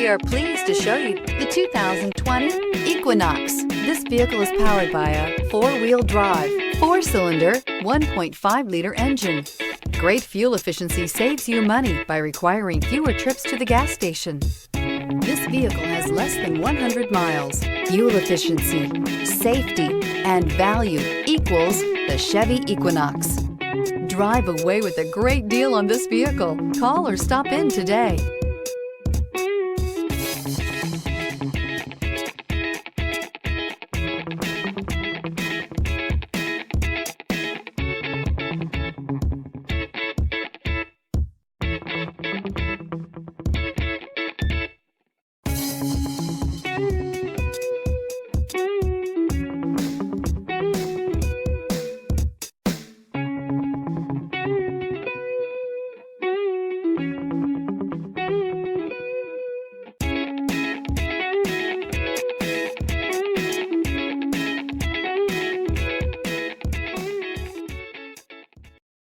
We are pleased to show you the 2020 Equinox. This vehicle is powered by a four-wheel drive, four-cylinder, 1.5-liter engine. Great fuel efficiency saves you money by requiring fewer trips to the gas station. This vehicle has less than 100 miles. Fuel efficiency, safety, and value equals the Chevy Equinox. Drive away with a great deal on this vehicle. Call or stop in today.